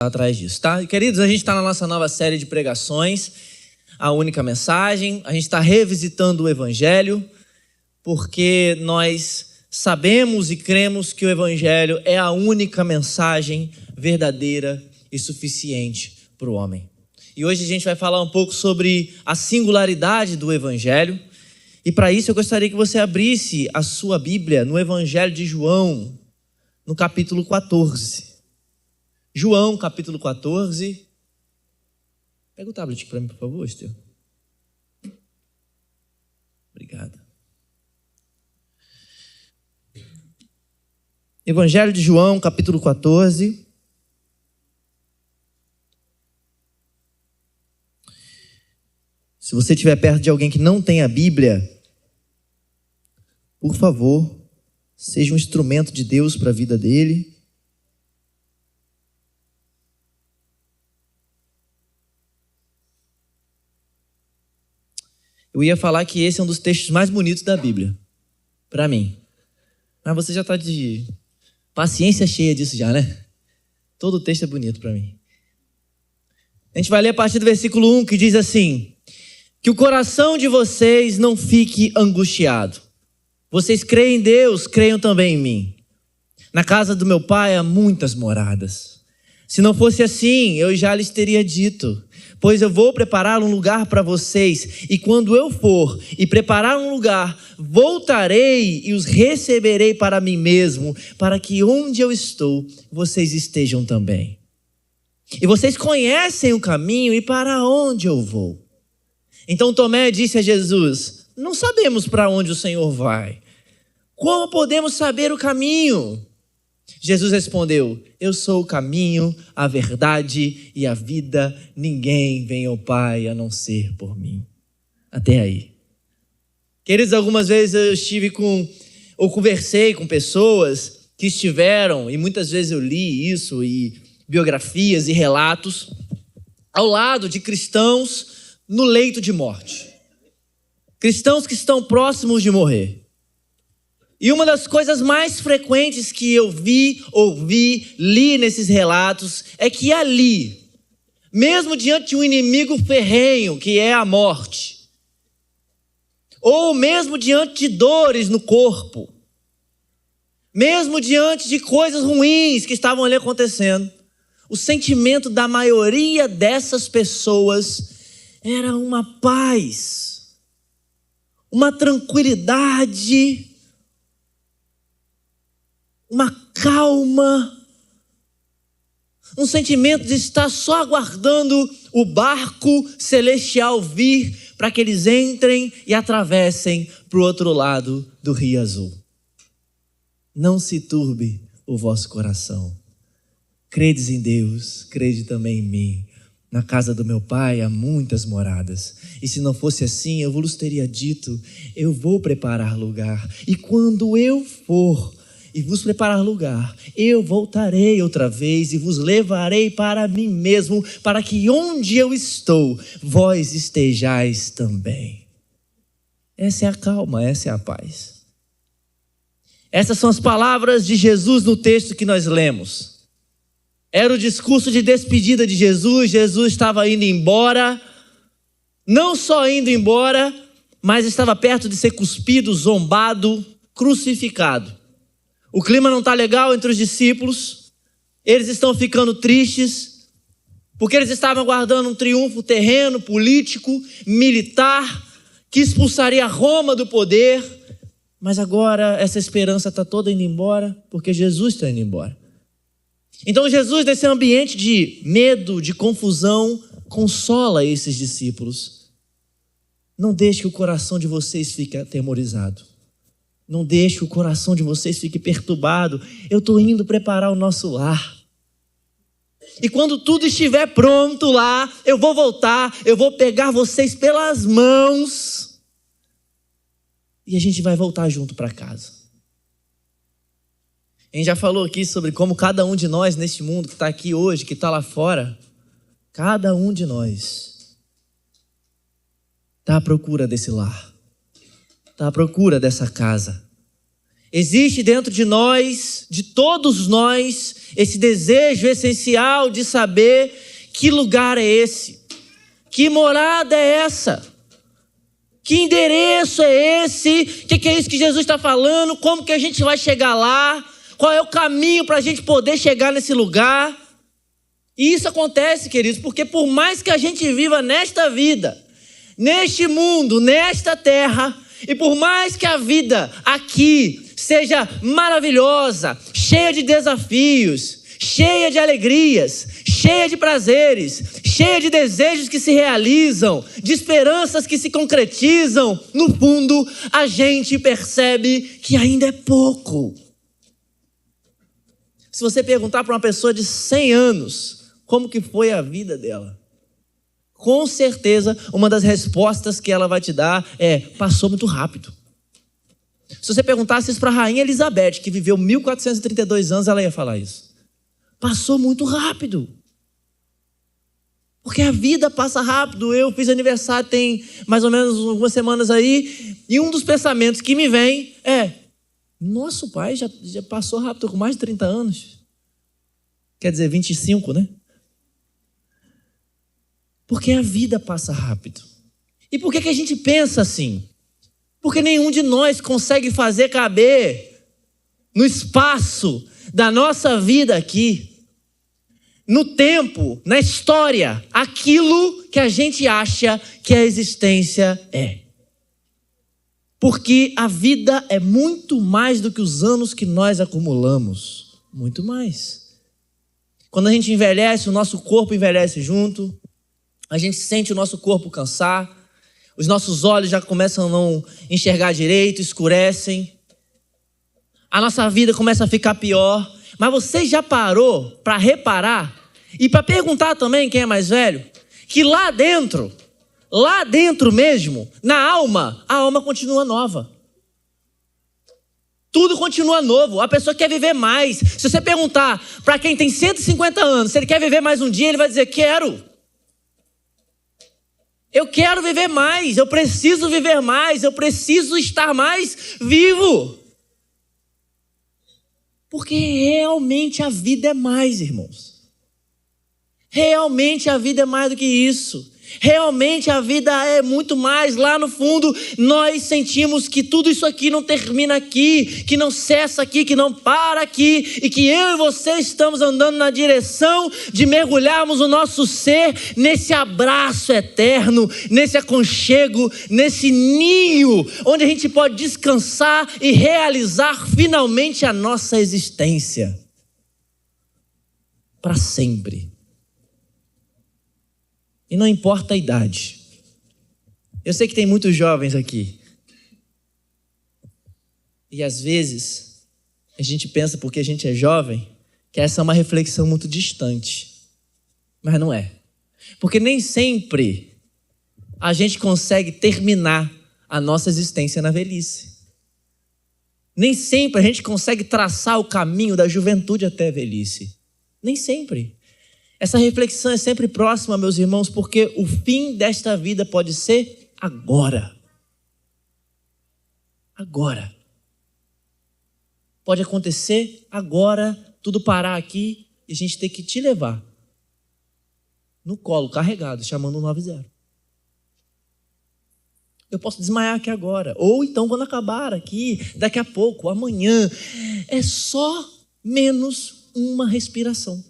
atrás disso, tá? E, queridos, a gente está na nossa nova série de pregações, a única mensagem. A gente está revisitando o Evangelho, porque nós sabemos e cremos que o Evangelho é a única mensagem verdadeira e suficiente para o homem. E hoje a gente vai falar um pouco sobre a singularidade do Evangelho. E para isso eu gostaria que você abrisse a sua Bíblia no Evangelho de João, no capítulo 14. João, capítulo 14. Pega o tablet para mim, por favor, Esther. Obrigado. Evangelho de João, capítulo 14. Se você estiver perto de alguém que não tem a Bíblia, por favor, seja um instrumento de Deus para a vida dele. Eu ia falar que esse é um dos textos mais bonitos da Bíblia, para mim. Mas você já está de paciência cheia disso já, né? Todo o texto é bonito para mim. A gente vai ler a partir do versículo 1, que diz assim: que o coração de vocês não fique angustiado. Vocês creem em Deus, creiam também em mim. Na casa do meu pai há muitas moradas. Se não fosse assim, eu já lhes teria dito, pois eu vou preparar um lugar para vocês, e quando eu for e preparar um lugar, voltarei e os receberei para mim mesmo, para que onde eu estou, vocês estejam também. E vocês conhecem o caminho e para onde eu vou. Então Tomé disse a Jesus: não sabemos para onde o Senhor vai. Como podemos saber o caminho? Jesus respondeu: eu sou o caminho, a verdade e a vida. Ninguém vem ao Pai a não ser por mim. Até aí. Queridos, algumas vezes eu conversei com pessoas que estiveram, e muitas vezes eu li isso, e biografias e relatos, ao lado de cristãos no leito de morte. Cristãos que estão próximos de morrer. E uma das coisas mais frequentes que eu vi, ouvi, li nesses relatos é que ali, mesmo diante de um inimigo ferrenho, que é a morte, ou mesmo diante de dores no corpo, mesmo diante de coisas ruins que estavam ali acontecendo, o sentimento da maioria dessas pessoas era uma paz, uma tranquilidade, uma calma, um sentimento de estar só aguardando o barco celestial vir para que eles entrem e atravessem para o outro lado do Rio Azul. Não se turbe o vosso coração. Credes em Deus, crede também em mim. Na casa do meu pai há muitas moradas. E se não fosse assim, eu vos teria dito, eu vou preparar lugar. E quando eu for e vos preparar lugar, eu voltarei outra vez e vos levarei para mim mesmo, para que onde eu estou, vós estejais também. Essa é a calma, essa é a paz. Essas são as palavras de Jesus no texto que nós lemos. Era o discurso de despedida de Jesus. Jesus estava indo embora, não só indo embora, mas estava perto de ser cuspido, zombado, crucificado. O clima não está legal entre os discípulos, eles estão ficando tristes, porque eles estavam aguardando um triunfo terreno, político, militar, que expulsaria Roma do poder, mas agora essa esperança está toda indo embora, porque Jesus está indo embora. Então Jesus, nesse ambiente de medo, de confusão, consola esses discípulos. Não deixe que o coração de vocês fique atemorizado. Não deixe que o coração de vocês fique perturbado. Eu estou indo preparar o nosso lar. E quando tudo estiver pronto lá, eu vou voltar, eu vou pegar vocês pelas mãos e a gente vai voltar junto para casa. A gente já falou aqui sobre como cada um de nós neste mundo que está aqui hoje, que está lá fora, cada um de nós está à procura desse lar. Está à procura dessa casa. Existe dentro de nós, de todos nós, esse desejo essencial de saber que lugar é esse, que morada é essa, que endereço é esse, o que é isso que Jesus está falando, como que a gente vai chegar lá, qual é o caminho para a gente poder chegar nesse lugar. E isso acontece, queridos, porque por mais que a gente viva nesta vida, neste mundo, nesta terra, e por mais que a vida aqui seja maravilhosa, cheia de desafios, cheia de alegrias, cheia de prazeres, cheia de desejos que se realizam, de esperanças que se concretizam, no fundo, a gente percebe que ainda é pouco. Se você perguntar para uma pessoa de 100 anos como que foi a vida dela, com certeza uma das respostas que ela vai te dar é: passou muito rápido. Se você perguntasse isso para a rainha Elizabeth, que viveu 1432 anos, ela ia falar isso. Passou muito rápido. Porque a vida passa rápido. Eu fiz aniversário tem mais ou menos algumas semanas aí, e um dos pensamentos que me vem é: nosso pai já passou rápido, com mais de 30 anos. Quer dizer, 25, né? Porque a vida passa rápido. E por que a gente pensa assim? Porque nenhum de nós consegue fazer caber no espaço da nossa vida aqui, no tempo, na história, aquilo que a gente acha que a existência é. Porque a vida é muito mais do que os anos que nós acumulamos. Muito mais. Quando a gente envelhece, o nosso corpo envelhece junto. A gente sente o nosso corpo cansar. Os nossos olhos já começam a não enxergar direito, escurecem. A nossa vida começa a ficar pior. Mas você já parou para reparar e para perguntar também, quem é mais velho, que lá dentro mesmo, na alma, a alma continua nova. Tudo continua novo. A pessoa quer viver mais. Se você perguntar para quem tem 150 anos se ele quer viver mais um dia, ele vai dizer: quero. Eu quero viver mais, eu preciso viver mais, eu preciso estar mais vivo. Porque realmente a vida é mais, irmãos. Realmente a vida é mais do que isso. Realmente a vida é muito mais. Lá no fundo nós sentimos que tudo isso aqui não termina aqui, que não cessa aqui, que não para aqui, e que eu e você estamos andando na direção de mergulharmos o nosso ser nesse abraço eterno, nesse aconchego, nesse ninho onde a gente pode descansar e realizar finalmente a nossa existência para sempre. E não importa a idade. Eu sei que tem muitos jovens aqui. E às vezes, a gente pensa, porque a gente é jovem, que essa é uma reflexão muito distante. Mas não é. Porque nem sempre a gente consegue terminar a nossa existência na velhice. Nem sempre a gente consegue traçar o caminho da juventude até a velhice. Nem sempre. Essa reflexão é sempre próxima, meus irmãos, porque o fim desta vida pode ser agora. Agora. Pode acontecer agora, tudo parar aqui e a gente ter que te levar no colo, carregado, chamando 90. Eu posso desmaiar aqui agora, ou então quando acabar aqui, daqui a pouco, amanhã. É só menos uma respiração.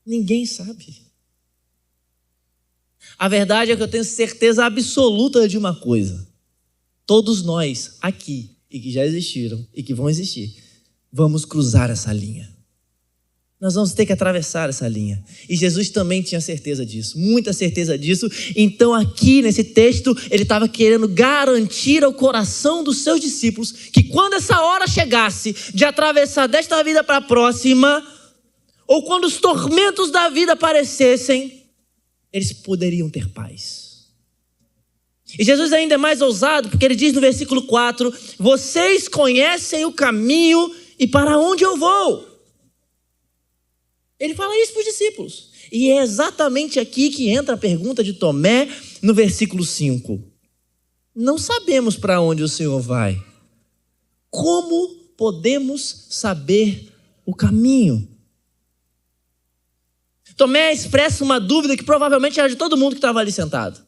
Ninguém sabe. A verdade é que eu tenho certeza absoluta de uma coisa. Todos nós aqui, e que já existiram, e que vão existir, vamos cruzar essa linha. Nós vamos ter que atravessar essa linha. E Jesus também tinha certeza disso, muita certeza disso. Então aqui nesse texto, ele estava querendo garantir ao coração dos seus discípulos que quando essa hora chegasse de atravessar desta vida para a próxima, ou quando os tormentos da vida aparecessem, eles poderiam ter paz. E Jesus ainda é mais ousado, porque ele diz no versículo 4, vocês conhecem o caminho e para onde eu vou. Ele fala isso para os discípulos. E é exatamente aqui que entra a pergunta de Tomé no versículo 5. Não sabemos para onde o Senhor vai. Como podemos saber o caminho? Tomé expressa uma dúvida que provavelmente era de todo mundo que estava ali sentado.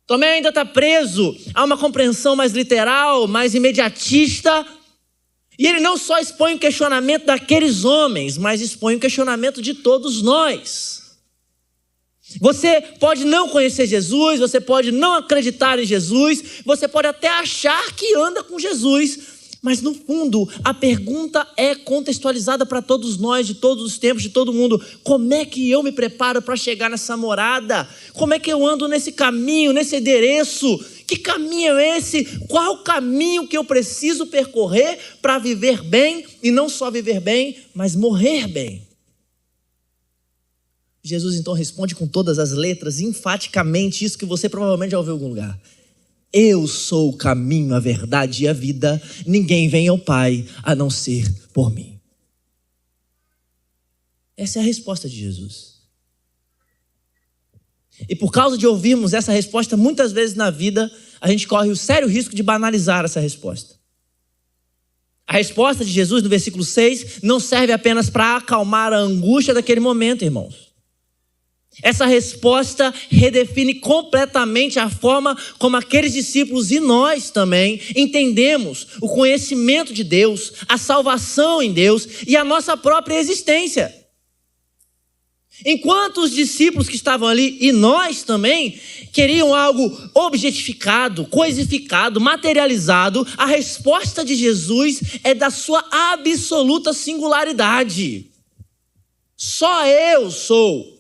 Tomé ainda está preso a uma compreensão mais literal, mais imediatista. E ele não só expõe o questionamento daqueles homens, mas expõe o questionamento de todos nós. Você pode não conhecer Jesus, você pode não acreditar em Jesus, você pode até achar que anda com Jesus, mas no fundo a pergunta é contextualizada para todos nós, de todos os tempos, de todo mundo. Como é que eu me preparo para chegar nessa morada? Como é que eu ando nesse caminho, nesse endereço? Que caminho é esse? Qual o caminho que eu preciso percorrer para viver bem? E não só viver bem, mas morrer bem. Jesus então responde com todas as letras, enfaticamente, isso que você provavelmente já ouviu em algum lugar. Eu sou o caminho, a verdade e a vida. Ninguém vem ao Pai a não ser por mim. Essa é a resposta de Jesus. E por causa de ouvirmos essa resposta, muitas vezes na vida, a gente corre o sério risco de banalizar essa resposta. A resposta de Jesus no versículo 6 não serve apenas para acalmar a angústia daquele momento, irmãos. Essa resposta redefine completamente a forma como aqueles discípulos e nós também entendemos o conhecimento de Deus, a salvação em Deus e a nossa própria existência. Enquanto os discípulos que estavam ali e nós também queriam algo objetificado, coisificado, materializado, a resposta de Jesus é da sua absoluta singularidade. Só eu sou.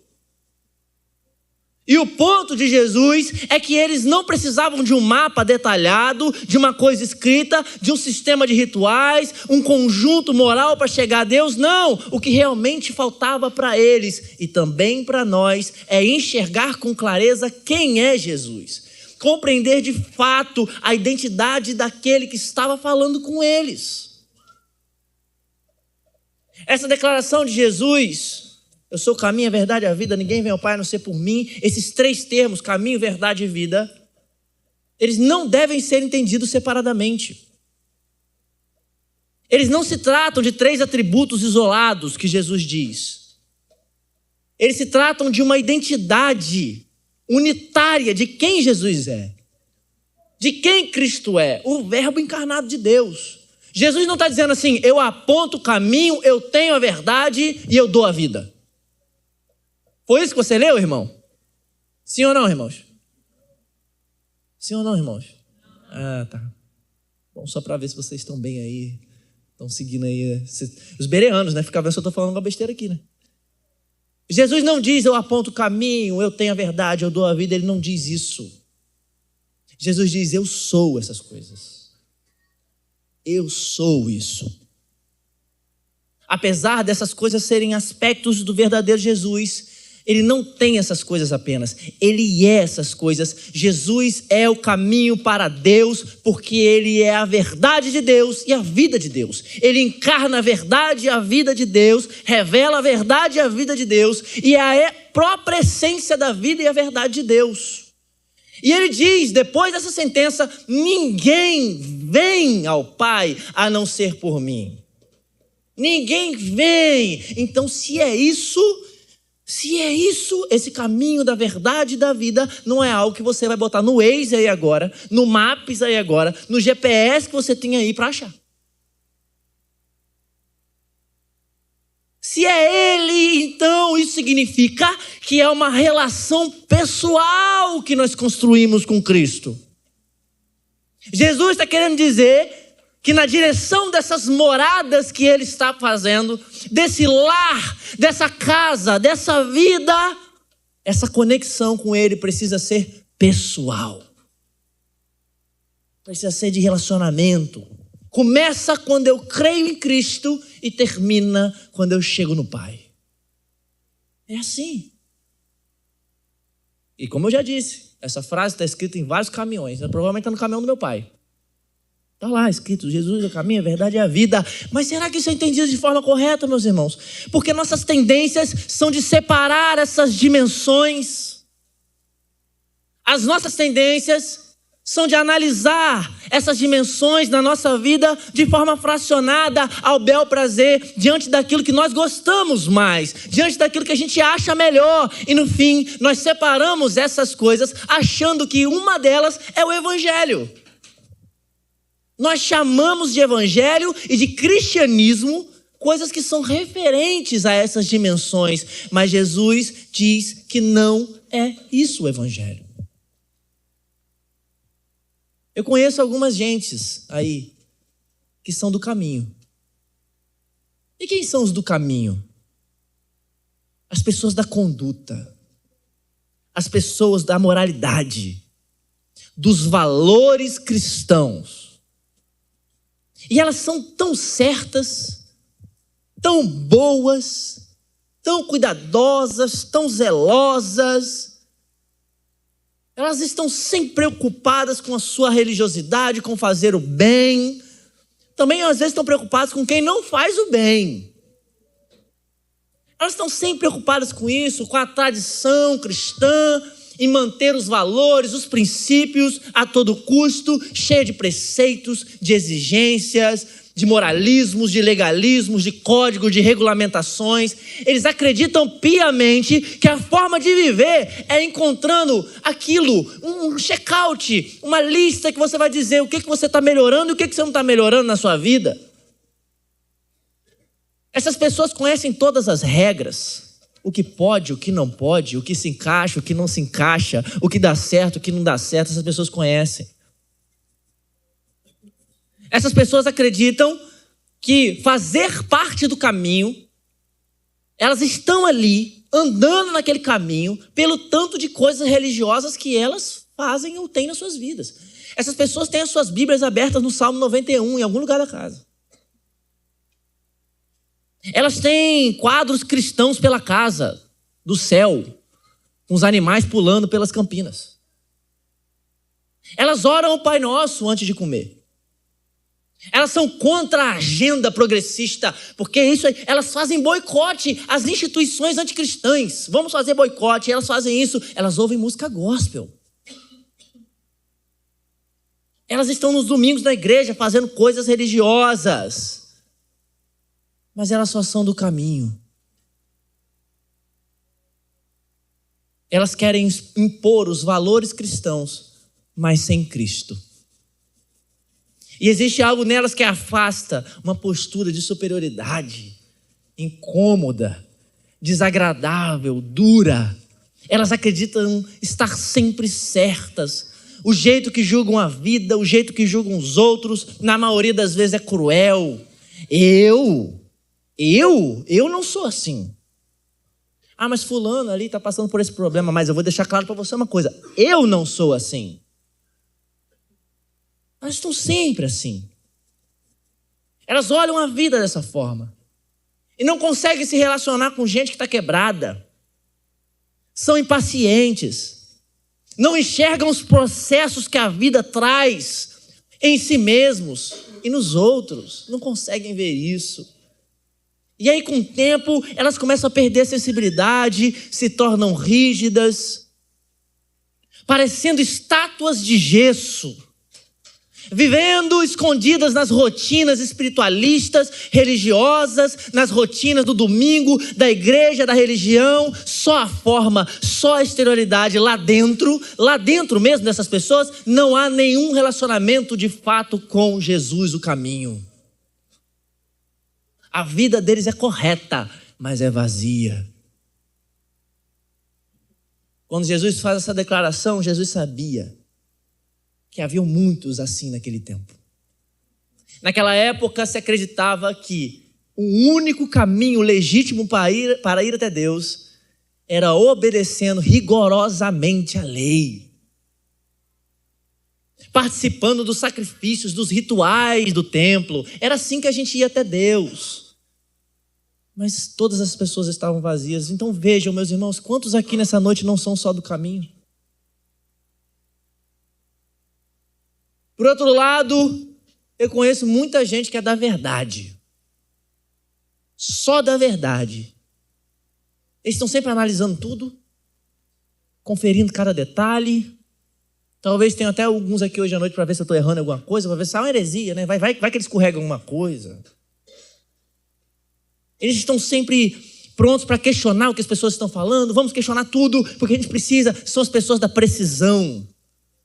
E o ponto de Jesus é que eles não precisavam de um mapa detalhado, de uma coisa escrita, de um sistema de rituais, um conjunto moral para chegar a Deus. Não, o que realmente faltava para eles e também para nós é enxergar com clareza quem é Jesus. Compreender de fato a identidade daquele que estava falando com eles. Essa declaração de Jesus... Eu sou o caminho, a verdade e a vida, ninguém vem ao Pai a não ser por mim. Esses três termos, caminho, verdade e vida, eles não devem ser entendidos separadamente. Eles não se tratam de três atributos isolados que Jesus diz. Eles se tratam de uma identidade unitária de quem Jesus é. De quem Cristo é, o Verbo encarnado de Deus. Jesus não está dizendo assim, eu aponto o caminho, eu tenho a verdade e eu dou a vida. Foi isso que você leu, irmão? Sim ou não, irmãos? Sim ou não, irmãos? Ah, tá. Bom, só para ver se vocês estão bem aí. Estão seguindo aí. Os bereanos, né? Fica vendo se eu estou falando uma besteira aqui, né? Jesus não diz, eu aponto o caminho, eu tenho a verdade, eu dou a vida. Ele não diz isso. Jesus diz, eu sou essas coisas. Eu sou isso. Apesar dessas coisas serem aspectos do verdadeiro Jesus, ele não tem essas coisas apenas, ele é essas coisas. Jesus é o caminho para Deus, porque ele é a verdade de Deus e a vida de Deus. Ele encarna a verdade e a vida de Deus, revela a verdade e a vida de Deus, e é a própria essência da vida e a verdade de Deus. E ele diz, depois dessa sentença, ninguém vem ao Pai a não ser por mim. Ninguém vem. Então, se é isso, esse caminho da verdade e da vida não é algo que você vai botar no Waze aí agora, no Maps aí agora, no GPS que você tem aí para achar. Se é Ele, então isso significa que é uma relação pessoal que nós construímos com Cristo. Jesus está querendo dizer que na direção dessas moradas que Ele está fazendo, desse lar, dessa casa, dessa vida, essa conexão com Ele precisa ser pessoal. Precisa ser de relacionamento. Começa quando eu creio em Cristo e termina quando eu chego no Pai. É assim. E como eu já disse, essa frase está escrita em vários caminhões. Provavelmente está no caminhão do meu pai. Está lá escrito, Jesus é o caminho, a verdade e a vida. Mas será que isso é entendido de forma correta, meus irmãos? Porque nossas tendências são de separar essas dimensões. As nossas tendências são de analisar essas dimensões na nossa vida de forma fracionada ao bel prazer, diante daquilo que nós gostamos mais, diante daquilo que a gente acha melhor. E no fim, nós separamos essas coisas achando que uma delas é o evangelho. Nós chamamos de evangelho e de cristianismo coisas que são referentes a essas dimensões, mas Jesus diz que não é isso o evangelho. Eu conheço algumas gentes aí que são do caminho. E quem são os do caminho? As pessoas da conduta, as pessoas da moralidade, dos valores cristãos. E elas são tão certas, tão boas, tão cuidadosas, tão zelosas. Elas estão sempre preocupadas com a sua religiosidade, com fazer o bem. Também às vezes estão preocupadas com quem não faz o bem. Elas estão sempre preocupadas com isso, com a tradição cristã, em manter os valores, os princípios a todo custo, cheia de preceitos, de exigências, de moralismos, de legalismos, de códigos, de regulamentações. Eles acreditam piamente que a forma de viver é encontrando aquilo, um check-out, uma lista que você vai dizer o que você está melhorando e o que você não está melhorando na sua vida. Essas pessoas conhecem todas as regras, o que pode, o que não pode, o que se encaixa, o que não se encaixa, o que dá certo, o que não dá certo, essas pessoas conhecem. Essas pessoas acreditam que fazer parte do caminho, elas estão ali, andando naquele caminho, pelo tanto de coisas religiosas que elas fazem ou têm nas suas vidas. Essas pessoas têm as suas Bíblias abertas no Salmo 91, em algum lugar da casa. Elas têm quadros cristãos pela casa, do céu, com os animais pulando pelas campinas. Elas oram ao Pai Nosso antes de comer. Elas são contra a agenda progressista, porque isso, elas fazem boicote às instituições anticristãs. Vamos fazer boicote, elas fazem isso. Elas ouvem música gospel. Elas estão nos domingos na igreja fazendo coisas religiosas. Mas elas só são do caminho. Elas querem impor os valores cristãos, mas sem Cristo. E existe algo nelas que afasta uma postura de superioridade, incômoda, desagradável, dura. Elas acreditam estar sempre certas. O jeito que julgam a vida, o jeito que julgam os outros, na maioria das vezes é cruel. Eu não sou assim. Ah, mas fulano ali está passando por esse problema, mas eu vou deixar claro para você uma coisa. Eu não sou assim. Elas estão sempre assim. Elas olham a vida dessa forma. E não conseguem se relacionar com gente que está quebrada. São impacientes. Não enxergam os processos que a vida traz em si mesmos e nos outros. Não conseguem ver isso. E aí, com o tempo, elas começam a perder a sensibilidade, se tornam rígidas, parecendo estátuas de gesso, vivendo escondidas nas rotinas espiritualistas, religiosas, nas rotinas do domingo, da igreja, da religião, só a forma, só a exterioridade. Lá dentro mesmo dessas pessoas, não há nenhum relacionamento de fato com Jesus, o caminho. A vida deles é correta, mas é vazia. Quando Jesus faz essa declaração, Jesus sabia que haviam muitos assim naquele tempo. Naquela época se acreditava que o único caminho legítimo para ir até Deus era obedecendo rigorosamente a lei, participando dos sacrifícios, dos rituais do templo. Era assim que a gente ia até Deus. Mas todas as pessoas estavam vazias. Então vejam, meus irmãos, quantos aqui nessa noite não são só do caminho? Por outro lado, eu conheço muita gente que é da verdade. Só da verdade. Eles estão sempre analisando tudo, conferindo cada detalhe, Talvez tenha até alguns aqui hoje à noite para ver se eu estou errando alguma coisa, para ver se é uma heresia, né? Vai que eles escorregam alguma coisa. Eles estão sempre prontos para questionar o que as pessoas estão falando. Vamos questionar tudo, porque a gente precisa. São as pessoas da precisão,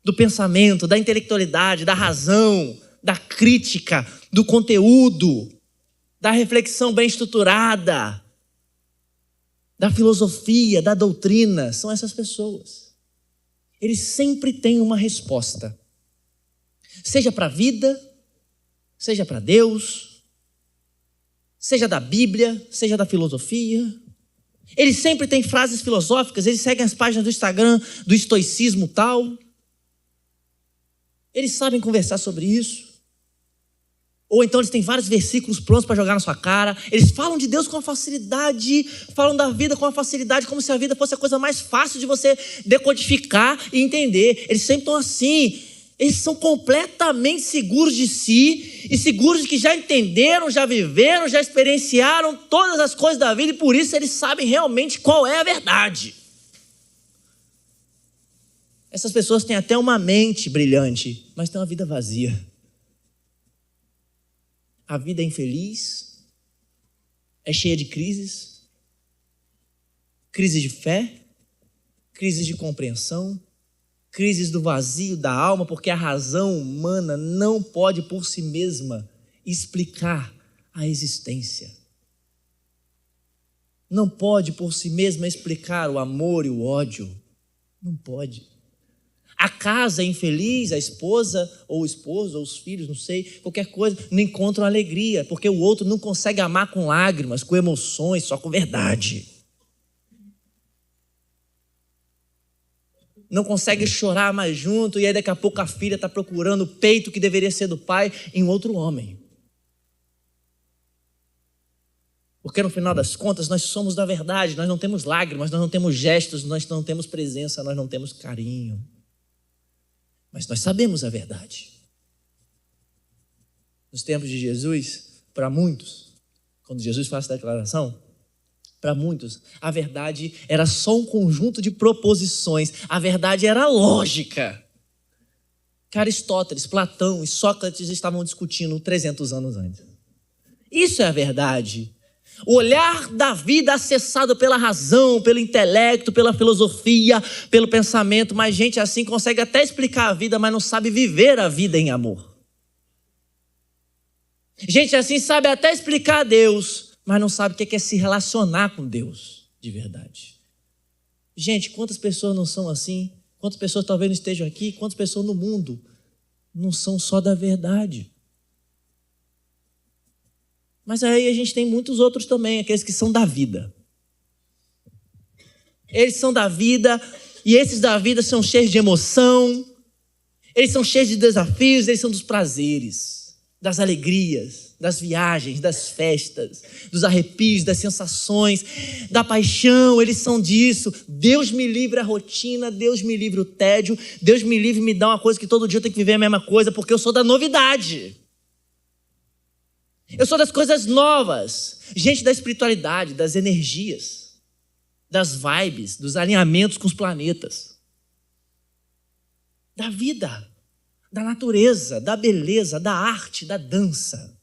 do pensamento, da intelectualidade, da razão, da crítica, do conteúdo, da reflexão bem estruturada, da filosofia, da doutrina. São essas pessoas. Eles sempre têm uma resposta. Seja para a vida, seja para Deus, seja da Bíblia, seja da filosofia. Eles sempre têm frases filosóficas, eles seguem as páginas do Instagram, do estoicismo tal. Eles sabem conversar sobre isso. Ou então eles têm vários versículos prontos para jogar na sua cara. Eles falam de Deus com uma facilidade, falam da vida com uma facilidade, como se a vida fosse a coisa mais fácil de você decodificar e entender. Eles sempre estão assim. Eles são completamente seguros de si e seguros de que já entenderam, já viveram, já experienciaram todas as coisas da vida e por isso eles sabem realmente qual é a verdade. Essas pessoas têm até uma mente brilhante, mas têm uma vida vazia. A vida é infeliz, é cheia de crises, crises de fé, crises de compreensão, crises do vazio da alma, porque a razão humana não pode por si mesma explicar a existência. Não pode por si mesma explicar o amor e o ódio. Não pode. A casa é infeliz, a esposa ou o esposo ou os filhos, não sei, qualquer coisa, não encontram alegria, porque o outro não consegue amar com lágrimas, com emoções, só com verdade. Não consegue chorar mais junto e aí daqui a pouco a filha está procurando o peito que deveria ser do pai em outro homem. Porque no final das contas nós somos da verdade, nós não temos lágrimas, nós não temos gestos, nós não temos presença, nós não temos carinho. Mas nós sabemos a verdade. Nos tempos de Jesus, para muitos, quando Jesus faz essa declaração, para muitos, a verdade era só um conjunto de proposições. A verdade era lógica. Que Aristóteles, Platão e Sócrates estavam discutindo 300 anos antes. Isso é a verdade. O olhar da vida acessado pela razão, pelo intelecto, pela filosofia, pelo pensamento. Mas gente assim consegue até explicar a vida, mas não sabe viver a vida em amor. Gente assim sabe até explicar a Deus, mas não sabe o que é se relacionar com Deus de verdade. Gente, quantas pessoas não são assim? Quantas pessoas talvez não estejam aqui? Quantas pessoas no mundo não são só da verdade? Mas aí a gente tem muitos outros também, aqueles que são da vida. Eles são da vida, e esses da vida são cheios de emoção, eles são cheios de desafios, eles são dos prazeres, das alegrias, das viagens, das festas, dos arrepios, das sensações, da paixão, eles são disso. Deus me livre a rotina, Deus me livre o tédio, Deus me livre me dá uma coisa que todo dia eu tenho que viver a mesma coisa, porque eu sou da novidade. Eu sou das coisas novas, gente da espiritualidade, das energias, das vibes, dos alinhamentos com os planetas, da vida, da natureza, da beleza, da arte, da dança.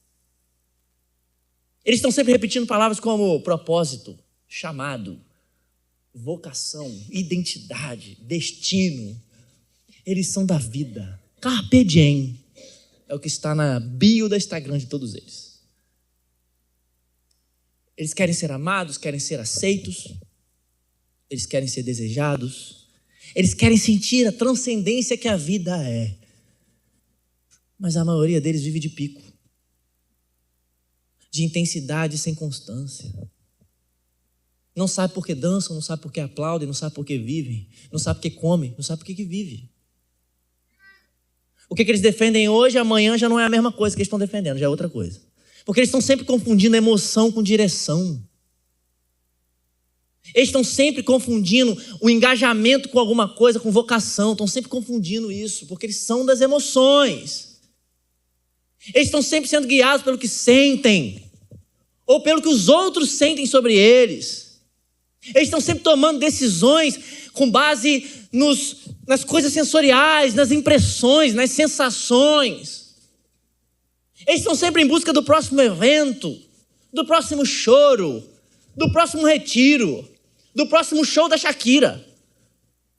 Eles estão sempre repetindo palavras como propósito, chamado, vocação, identidade, destino. Eles são da vida. Carpe diem é o que está na bio da Instagram de todos eles. Eles querem ser amados, querem ser aceitos, eles querem ser desejados, eles querem sentir a transcendência que a vida é. Mas a maioria deles vive de pico, de intensidade sem constância. Não sabe por que dançam, não sabe por que aplaudem, não sabe por que vivem, não sabe por que comem, não sabe por que vivem. O que eles defendem hoje, amanhã já não é a mesma coisa que eles estão defendendo, já é outra coisa. Porque eles estão sempre confundindo emoção com direção. Eles estão sempre confundindo o engajamento com alguma coisa, com vocação. Estão sempre confundindo isso, porque eles são das emoções. Eles estão sempre sendo guiados pelo que sentem, ou pelo que os outros sentem sobre eles. Eles estão sempre tomando decisões com base nas coisas sensoriais, nas impressões, nas sensações. Eles estão sempre em busca do próximo evento, do próximo choro, do próximo retiro, do próximo show da Shakira.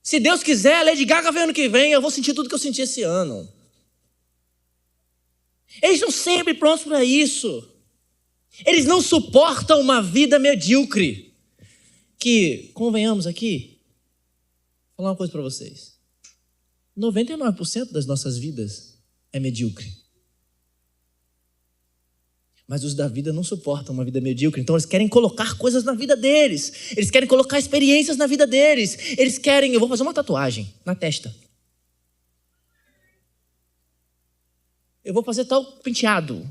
Se Deus quiser, a Lady Gaga vem ano que vem, eu vou sentir tudo que eu senti esse ano. Eles estão sempre prontos para isso. Eles não suportam uma vida medíocre. Que, convenhamos aqui, vou falar uma coisa para vocês. 99% das nossas vidas é medíocre. Mas os da vida não suportam uma vida medíocre. Então eles querem colocar coisas na vida deles. Eles querem colocar experiências na vida deles. Eles querem, eu vou fazer uma tatuagem na testa. Eu vou fazer tal penteado.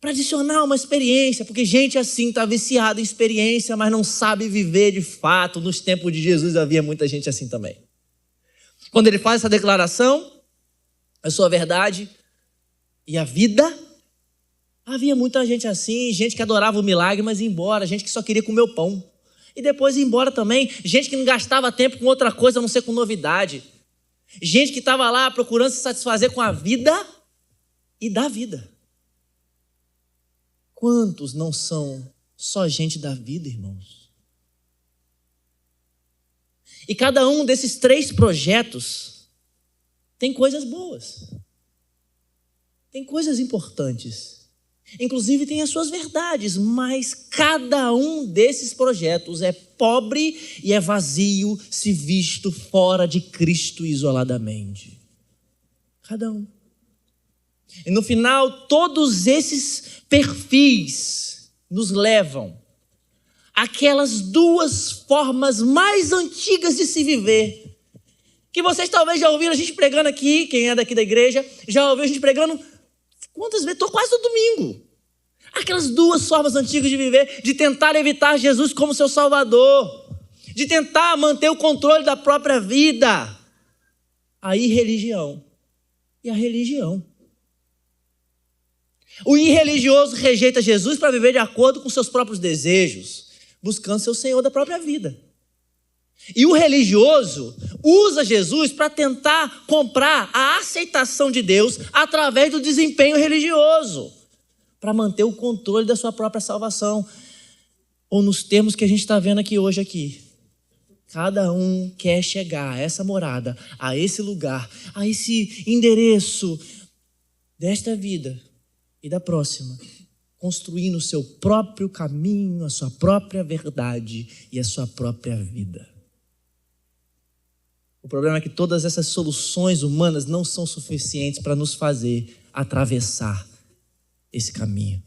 Para adicionar uma experiência. Porque gente assim está viciada em experiência, mas não sabe viver de fato. Nos tempos de Jesus havia muita gente assim também. Quando ele faz essa declaração, eu sou a verdade e a vida. Havia muita gente assim, gente que adorava o milagre, mas ia embora, gente que só queria comer o pão. E depois ia embora também, gente que não gastava tempo com outra coisa, a não ser com novidade. Gente que estava lá procurando se satisfazer com a vida e da vida. Quantos não são só gente da vida, irmãos? E cada um desses 3 projetos tem coisas boas. Tem coisas importantes. Inclusive tem as suas verdades, mas cada um desses projetos é pobre e é vazio se visto fora de Cristo isoladamente. Cada um. E no final, todos esses perfis nos levam àquelas 2 formas mais antigas de se viver. Que vocês talvez já ouviram a gente pregando aqui, quem é daqui da igreja, já ouviu a gente pregando. Quantas vezes? Estou quase todo domingo. Aquelas 2 formas antigas de viver, de tentar evitar Jesus como seu Salvador, de tentar manter o controle da própria vida. A irreligião e a religião. O irreligioso rejeita Jesus para viver de acordo com seus próprios desejos, buscando ser o Senhor da própria vida. E o religioso usa Jesus para tentar comprar a aceitação de Deus através do desempenho religioso, para manter o controle da sua própria salvação. Ou nos termos que a gente está vendo hoje aqui. Cada um quer chegar a essa morada, a esse lugar, a esse endereço desta vida e da próxima, construindo o seu próprio caminho, a sua própria verdade e a sua própria vida. O problema é que todas essas soluções humanas não são suficientes para nos fazer atravessar esse caminho.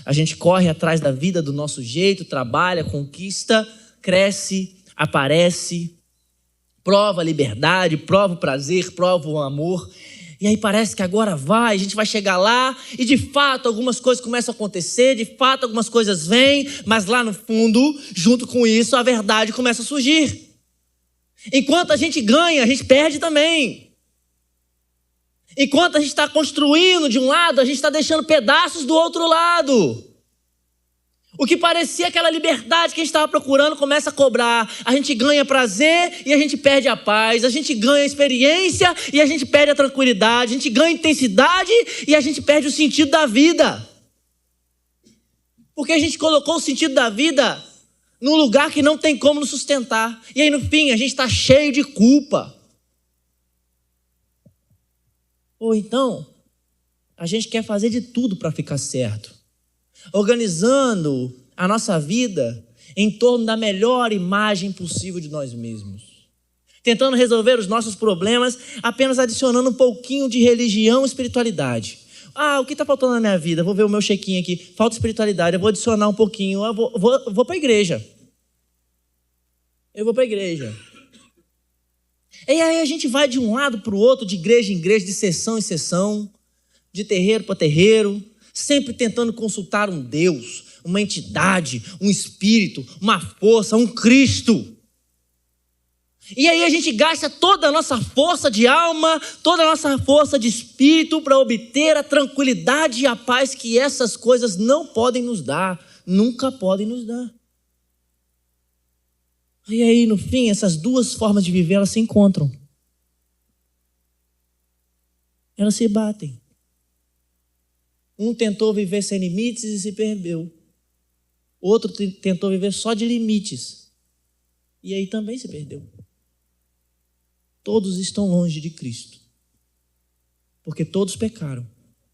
A gente corre atrás da vida do nosso jeito, trabalha, conquista, cresce, aparece, prova a liberdade, prova o prazer, prova o amor. E aí parece que agora a gente vai chegar lá e de fato algumas coisas começam a acontecer, de fato algumas coisas vêm, mas lá no fundo, junto com isso, a verdade começa a surgir. Enquanto a gente ganha, a gente perde também. Enquanto a gente está construindo de um lado, a gente está deixando pedaços do outro lado. O que parecia aquela liberdade que a gente estava procurando começa a cobrar. A gente ganha prazer e a gente perde a paz. A gente ganha experiência e a gente perde a tranquilidade. A gente ganha intensidade e a gente perde o sentido da vida. Porque a gente colocou o sentido da vida num lugar que não tem como nos sustentar. E aí no fim a gente está cheio de culpa. Ou então, a gente quer fazer de tudo para ficar certo, organizando a nossa vida em torno da melhor imagem possível de nós mesmos, tentando resolver os nossos problemas apenas adicionando um pouquinho de religião e espiritualidade. O que está faltando na minha vida? Vou ver o meu chequinho aqui, falta espiritualidade, eu vou adicionar um pouquinho, eu vou para a igreja. Eu vou para a igreja. E aí a gente vai de um lado para o outro, de igreja em igreja, de sessão em sessão, de terreiro para terreiro, sempre tentando consultar um Deus, uma entidade, um espírito, uma força, um Cristo. E aí a gente gasta toda a nossa força de alma, toda a nossa força de espírito para obter a tranquilidade e a paz que essas coisas não podem nos dar, nunca podem nos dar. E aí, no fim, essas duas formas de viver, elas se encontram. Elas se batem. Um tentou viver sem limites e se perdeu. Outro tentou viver só de limites. E aí também se perdeu. Todos estão longe de Cristo. Porque todos pecaram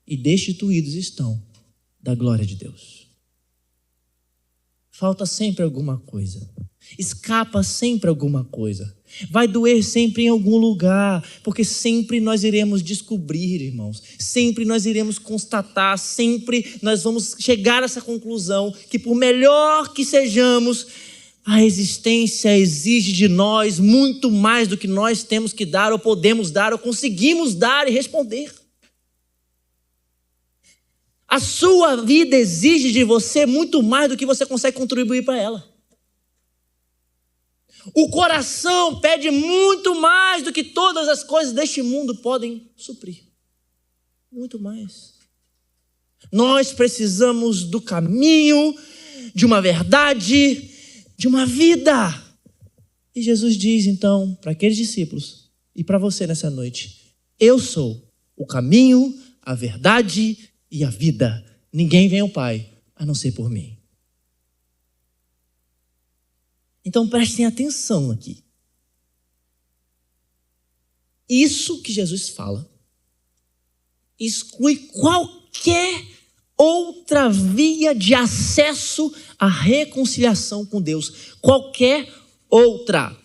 e destituídos estão da glória de Deus. Falta sempre alguma coisa. Escapa sempre alguma coisa. Vai doer sempre em algum lugar, porque sempre nós iremos descobrir, irmãos. Sempre nós iremos constatar, sempre nós vamos chegar a essa conclusão que por melhor que sejamos, a existência exige de nós muito mais do que nós temos que dar, ou podemos dar, ou conseguimos dar e responder. A sua vida exige de você muito mais do que você consegue contribuir para ela. O coração pede muito mais do que todas as coisas deste mundo podem suprir. Muito mais. Nós precisamos do caminho, de uma verdade, de uma vida. E Jesus diz então para aqueles discípulos e para você nessa noite: eu sou o caminho, a verdade e a vida. Ninguém vem ao Pai a não ser por mim. Então prestem atenção aqui. Isso que Jesus fala exclui qualquer outra via de acesso à reconciliação com Deus. Qualquer outra.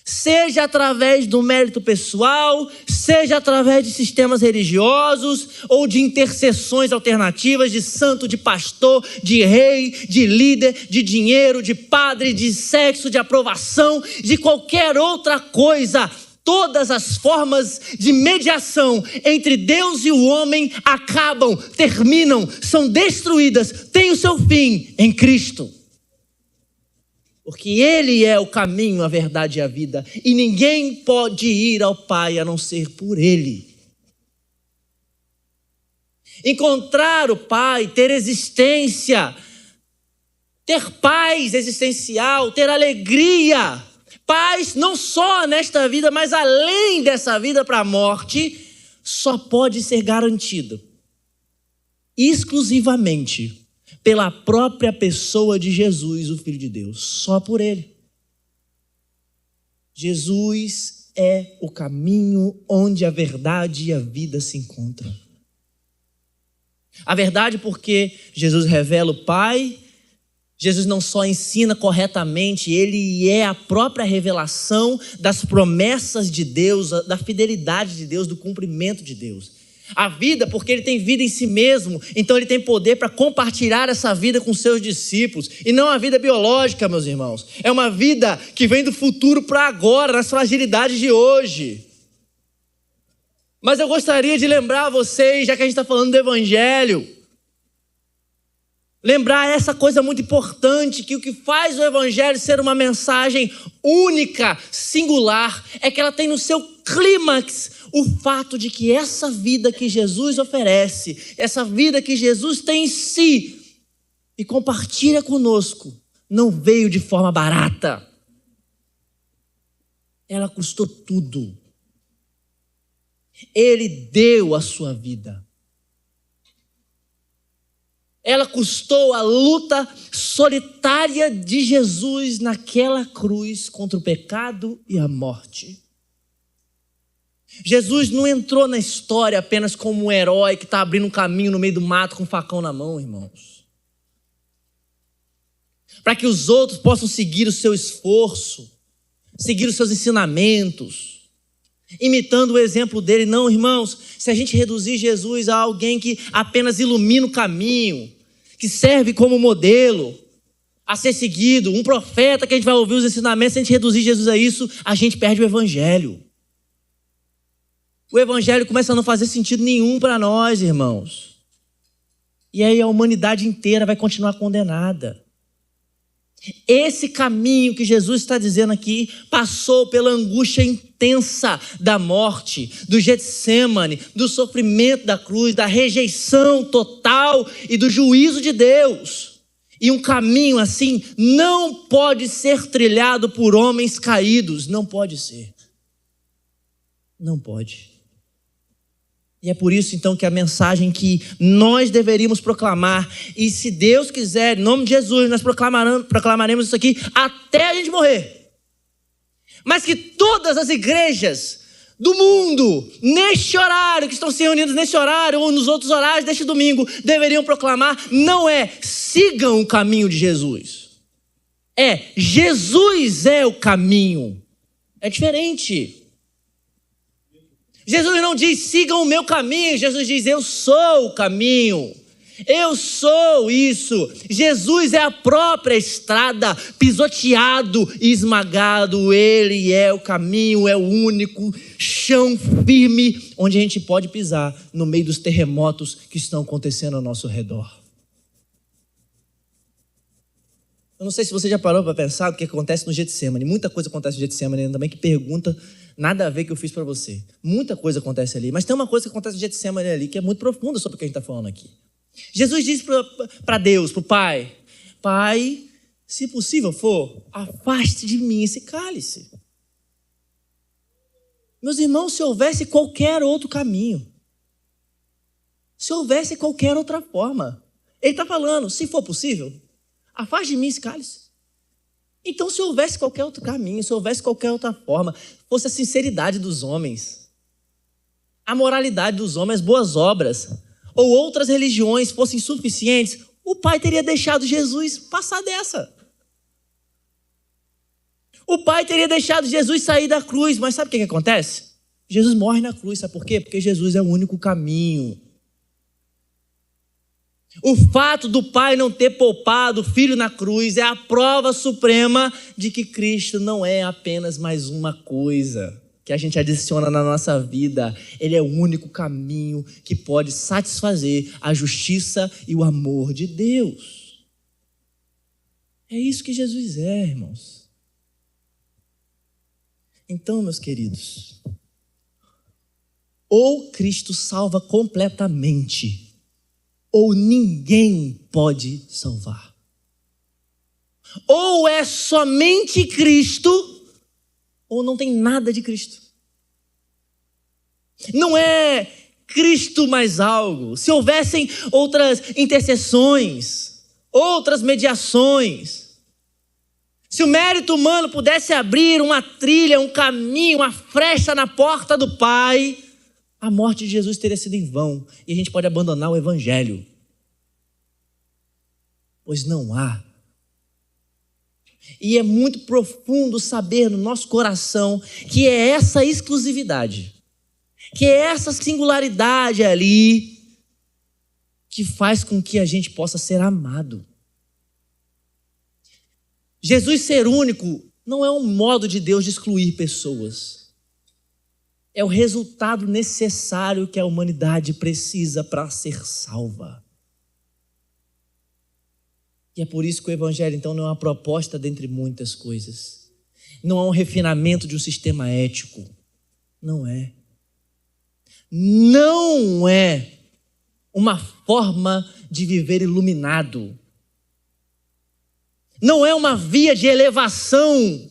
Seja através do mérito pessoal, seja através de sistemas religiosos ou de intercessões alternativas de santo, de pastor, de rei, de líder, de dinheiro, de padre, de sexo, de aprovação, de qualquer outra coisa. Todas as formas de mediação entre Deus e o homem acabam, terminam, são destruídas, têm o seu fim em Cristo. Porque Ele é o caminho, a verdade e a vida. E ninguém pode ir ao Pai a não ser por Ele. Encontrar o Pai, ter existência, ter paz existencial, ter alegria. Paz não só nesta vida, mas além dessa vida para a morte, só pode ser garantido exclusivamente pela própria pessoa de Jesus, o Filho de Deus. Só por Ele. Jesus é o caminho onde a verdade e a vida se encontram. A verdade porque Jesus revela o Pai. Jesus não só ensina corretamente, Ele é a própria revelação das promessas de Deus, da fidelidade de Deus, do cumprimento de Deus. A vida, porque Ele tem vida em si mesmo, então Ele tem poder para compartilhar essa vida com seus discípulos. E não a vida biológica, meus irmãos. É uma vida que vem do futuro para agora, nas fragilidades de hoje. Mas eu gostaria de lembrar a vocês, já que a gente está falando do Evangelho, lembrar essa coisa muito importante, que o que faz o Evangelho ser uma mensagem única, singular, é que ela tem no seu clímax o fato de que essa vida que Jesus oferece, essa vida que Jesus tem em si e compartilha conosco, não veio de forma barata. Ela custou tudo. Ele deu a sua vida. Ela custou a luta solitária de Jesus naquela cruz contra o pecado e a morte. Jesus não entrou na história apenas como um herói que está abrindo um caminho no meio do mato com um facão na mão, irmãos. Para que os outros possam seguir o seu esforço, seguir os seus ensinamentos, imitando o exemplo dele. Não, irmãos, se a gente reduzir Jesus a alguém que apenas ilumina o caminho, que serve como modelo a ser seguido, um profeta que a gente vai ouvir os ensinamentos, se a gente reduzir Jesus a isso, a gente perde o Evangelho. O Evangelho começa a não fazer sentido nenhum para nós, irmãos. E aí a humanidade inteira vai continuar condenada. Esse caminho que Jesus está dizendo aqui passou pela angústia intensa da morte, do Getsêmane, do sofrimento da cruz, da rejeição total e do juízo de Deus. E um caminho assim não pode ser trilhado por homens caídos. Não pode ser. Não pode. E é por isso então que a mensagem que nós deveríamos proclamar, e se Deus quiser, em nome de Jesus, nós proclamaremos isso aqui até a gente morrer. Mas que todas as igrejas do mundo, neste horário, que estão se reunindo neste horário ou nos outros horários deste domingo, deveriam proclamar, não é sigam o caminho de Jesus. É, Jesus é o caminho. É diferente. Jesus não diz, sigam o meu caminho. Jesus diz, eu sou o caminho. Eu sou isso. Jesus é a própria estrada, pisoteado e esmagado. Ele é o caminho, é o único chão firme onde a gente pode pisar no meio dos terremotos que estão acontecendo ao nosso redor. Eu não sei se você já parou para pensar o que acontece no Getsemane. Muita coisa acontece no Getsemane também que pergunta nada a ver que eu fiz para você. Muita coisa acontece ali, mas tem uma coisa que acontece no Getsemane ali que é muito profunda sobre o que a gente está falando aqui. Jesus disse para Deus, para o Pai, Pai, se possível for, afaste de mim esse cálice. Meus irmãos, se houvesse qualquer outro caminho, se houvesse qualquer outra forma, ele está falando, se for possível, afaste de mim esse cálice. Então, se houvesse qualquer outro caminho, se houvesse qualquer outra forma, fosse a sinceridade dos homens, a moralidade dos homens, as boas obras, ou outras religiões fossem suficientes, o Pai teria deixado Jesus passar dessa. O Pai teria deixado Jesus sair da cruz, mas sabe o que acontece? Jesus morre na cruz, sabe por quê? Porque Jesus é o único caminho. O fato do Pai não ter poupado o Filho na cruz é a prova suprema de que Cristo não é apenas mais uma coisa que a gente adiciona na nossa vida. Ele é o único caminho que pode satisfazer a justiça e o amor de Deus. É isso que Jesus é, irmãos. Então, meus queridos, ou Cristo salva completamente, ou ninguém pode salvar. Ou é somente Cristo, ou não tem nada de Cristo. Não é Cristo mais algo. Se houvessem outras intercessões, outras mediações, se o mérito humano pudesse abrir uma trilha, um caminho, uma frecha na porta do Pai, a morte de Jesus teria sido em vão e a gente pode abandonar o Evangelho. Pois não há. E é muito profundo saber no nosso coração que é essa exclusividade, que é essa singularidade ali que faz com que a gente possa ser amado. Jesus ser único não é um modo de Deus de excluir pessoas. É o resultado necessário que a humanidade precisa para ser salva. E é por isso que o Evangelho, então, não é uma proposta dentre muitas coisas. Não é um refinamento de um sistema ético. Não é. Não é uma forma de viver iluminado. Não é uma via de elevação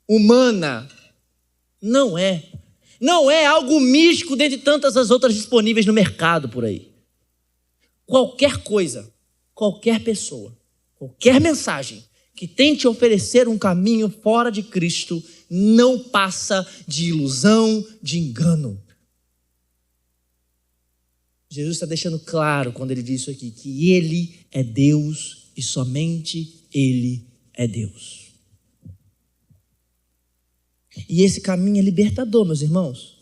humana. Não é. Não é algo místico dentre tantas as outras disponíveis no mercado por aí. Qualquer coisa, qualquer pessoa, qualquer mensagem que tente oferecer um caminho fora de Cristo não passa de ilusão, de engano. Jesus está deixando claro quando ele diz isso aqui, que Ele é Deus e somente Ele é Deus. E esse caminho é libertador, meus irmãos.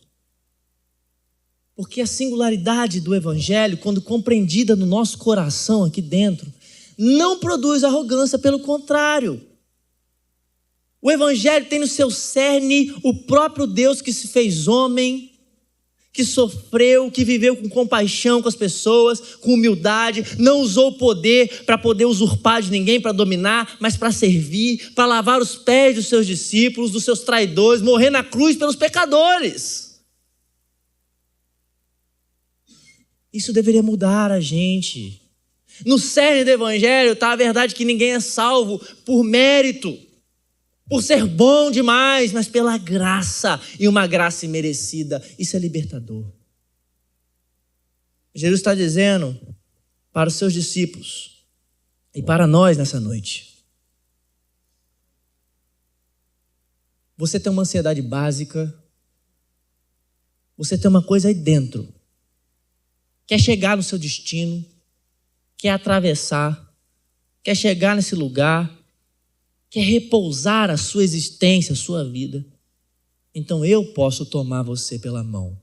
Porque a singularidade do Evangelho, quando compreendida no nosso coração aqui dentro, não produz arrogância, pelo contrário. O Evangelho tem no seu cerne o próprio Deus que se fez homem, que sofreu, que viveu com compaixão com as pessoas, com humildade, não usou o poder para poder usurpar de ninguém, para dominar, mas para servir, para lavar os pés dos seus discípulos, dos seus traidores, morrer na cruz pelos pecadores. Isso deveria mudar a gente. No cerne do evangelho está a verdade que ninguém é salvo por mérito, por ser bom demais, mas pela graça, e uma graça imerecida. Isso é libertador. Jesus está dizendo para os seus discípulos e para nós nessa noite: você tem uma ansiedade básica, você tem uma coisa aí dentro, quer chegar no seu destino, quer atravessar, quer chegar nesse lugar, quer repousar a sua existência, a sua vida. Então eu posso tomar você pela mão,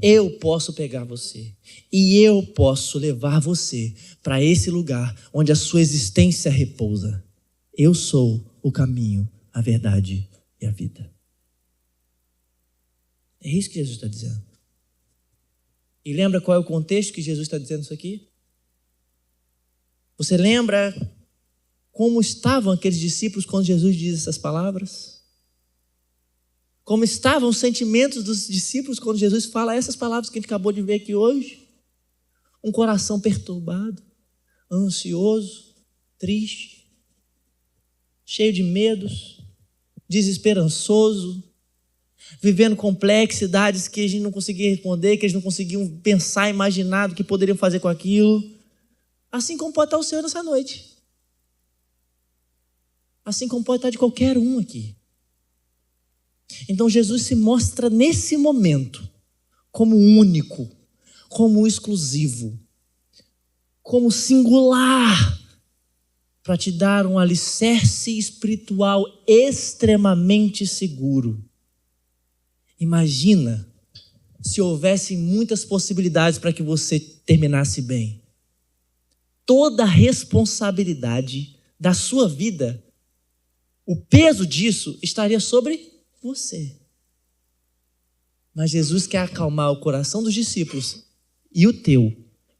eu posso pegar você e eu posso levar você para esse lugar onde a sua existência repousa. Eu sou o caminho, a verdade e a vida. É isso que Jesus está dizendo. E lembra qual é o contexto que Jesus está dizendo isso aqui? Você lembra como estavam aqueles discípulos quando Jesus diz essas palavras? Como estavam os sentimentos dos discípulos quando Jesus fala essas palavras que a gente acabou de ver aqui hoje? Um coração perturbado, ansioso, triste, cheio de medos, desesperançoso, vivendo complexidades que a gente não conseguia responder, que eles não conseguiam pensar, imaginar do que poderiam fazer com aquilo. Assim como pode estar o Senhor nessa noite. Assim como pode estar de qualquer um aqui. Então Jesus se mostra nesse momento como único, como exclusivo, como singular, para te dar um alicerce espiritual extremamente seguro. Imagina se houvessem muitas possibilidades para que você terminasse bem. Toda a responsabilidade da sua vida, o peso disso estaria sobre você. Mas Jesus quer acalmar o coração dos discípulos e o teu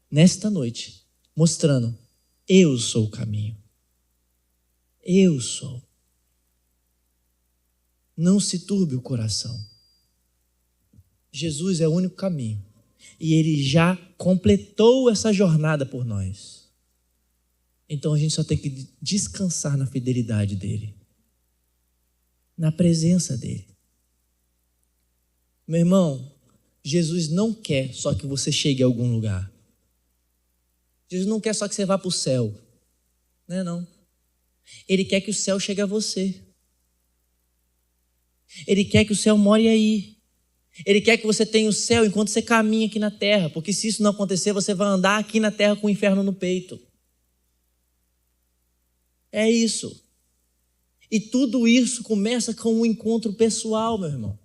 nesta noite, mostrando: eu sou o caminho. Eu sou. Não se turbe o coração. Jesus é o único caminho e Ele já completou essa jornada por nós. Então a gente só tem que descansar na fidelidade dEle, na presença dEle. Meu irmão, Jesus não quer só que você chegue a algum lugar. Jesus não quer só que você vá para o céu. Não. Ele quer que o céu chegue a você. Ele quer que o céu more aí. Ele quer que você tenha o céu enquanto você caminha aqui na terra, porque se isso não acontecer, você vai andar aqui na terra com o inferno no peito. É isso. E tudo isso começa com um encontro pessoal, meu irmão.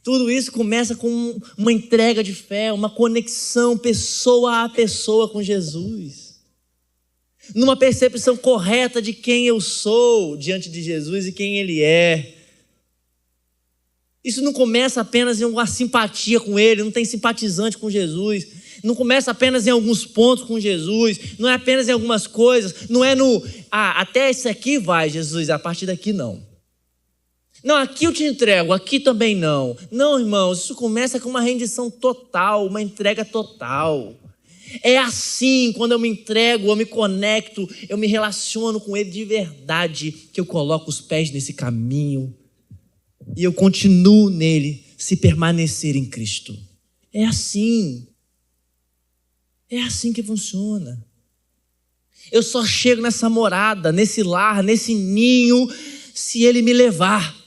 Tudo isso começa com uma entrega de fé, uma conexão pessoa a pessoa com Jesus. Numa percepção correta de quem eu sou diante de Jesus e quem Ele é. Isso não começa apenas em uma simpatia com Ele, não tem simpatizante com Jesus. Não começa apenas em alguns pontos com Jesus, não é apenas em algumas coisas, não é no, até esse aqui vai, Jesus, a partir daqui não. Não, aqui eu te entrego, aqui também não. Não, irmãos, isso começa com uma rendição total, uma entrega total. É assim, quando eu me entrego, eu me conecto, eu me relaciono com Ele de verdade, que eu coloco os pés nesse caminho e eu continuo nele, se permanecer em Cristo. É assim. É assim que funciona. Eu só chego nessa morada, nesse lar, nesse ninho, se Ele me levar.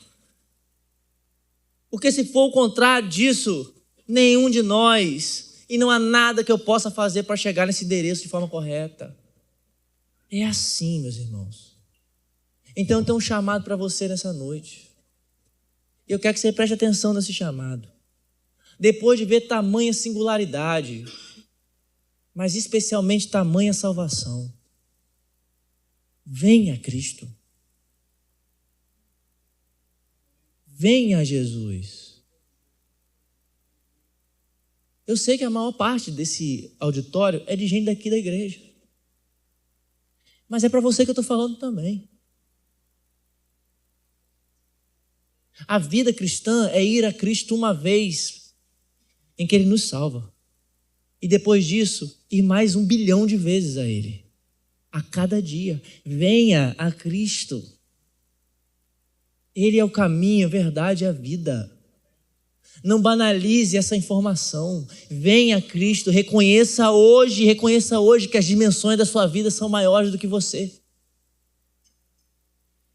Porque se for o contrário disso, nenhum de nós, e não há nada que eu possa fazer para chegar nesse endereço de forma correta. É assim, meus irmãos. Então eu tenho um chamado para você nessa noite. Eu quero que você preste atenção nesse chamado. Depois de ver tamanha singularidade, mas especialmente tamanha salvação, venha a Cristo. Venha a Jesus. Eu sei que a maior parte desse auditório é de gente daqui da igreja. Mas é para você que eu estou falando também. A vida cristã é ir a Cristo uma vez em que Ele nos salva. E depois disso, ir mais 1 bilhão de vezes a Ele. A cada dia. Venha a Cristo. Ele é o caminho, a verdade e a vida. Não banalize essa informação. Venha a Cristo. Reconheça hoje que as dimensões da sua vida são maiores do que você.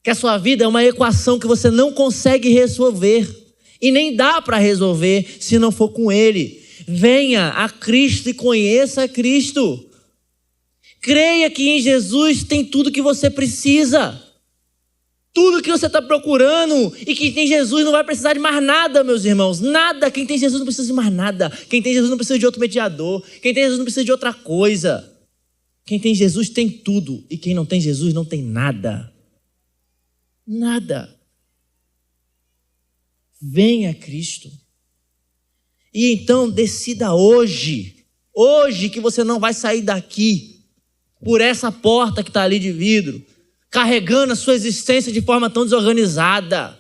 Que a sua vida é uma equação que você não consegue resolver. E nem dá para resolver se não for com Ele. Venha a Cristo e conheça a Cristo. Creia que em Jesus tem tudo que você precisa. Tudo que você está procurando. E que em Jesus não vai precisar de mais nada, meus irmãos. Nada. Quem tem Jesus não precisa de mais nada. Quem tem Jesus não precisa de outro mediador. Quem tem Jesus não precisa de outra coisa. Quem tem Jesus tem tudo. E quem não tem Jesus não tem nada. Nada. Venha a Cristo. E então decida hoje que você não vai sair daqui por essa porta que está ali de vidro, carregando a sua existência de forma tão desorganizada,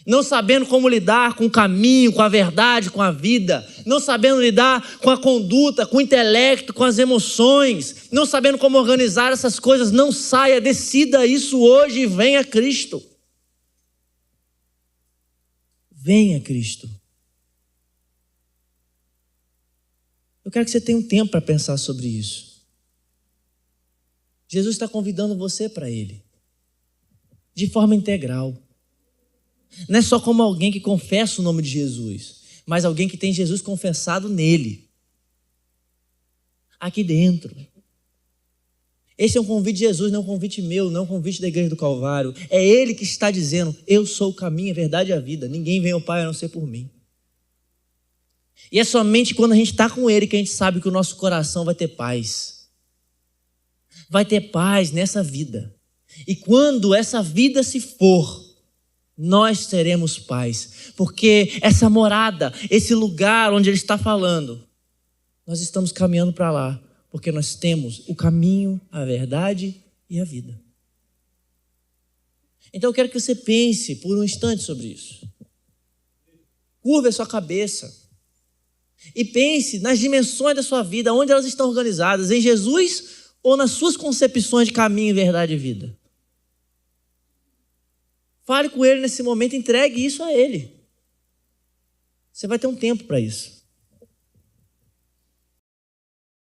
não sabendo como lidar com o caminho, com a verdade, com a vida, não sabendo lidar com a conduta, com o intelecto, com as emoções, não sabendo como organizar essas coisas. Não saia, decida isso hoje e venha a Cristo. Venha a Cristo. Eu quero que você tenha um tempo para pensar sobre isso. Jesus está convidando você para Ele, de forma integral. Não é só como alguém que confessa o nome de Jesus, mas alguém que tem Jesus confessado nele, aqui dentro. Esse é um convite de Jesus, não um convite meu, não um convite da Igreja do Calvário. É Ele que está dizendo: eu sou o caminho, a verdade e a vida. Ninguém vem ao Pai a não ser por mim. E é somente quando a gente está com Ele que a gente sabe que o nosso coração vai ter paz. Vai ter paz nessa vida. E quando essa vida se for, nós teremos paz. Porque essa morada, esse lugar onde Ele está falando, nós estamos caminhando para lá. Porque nós temos o caminho, a verdade e a vida. Então eu quero que você pense por um instante sobre isso. Curva a sua cabeça. E pense nas dimensões da sua vida, onde elas estão organizadas, em Jesus ou nas suas concepções de caminho, verdade e vida. Fale com Ele nesse momento, entregue isso a Ele. Você vai ter um tempo para isso.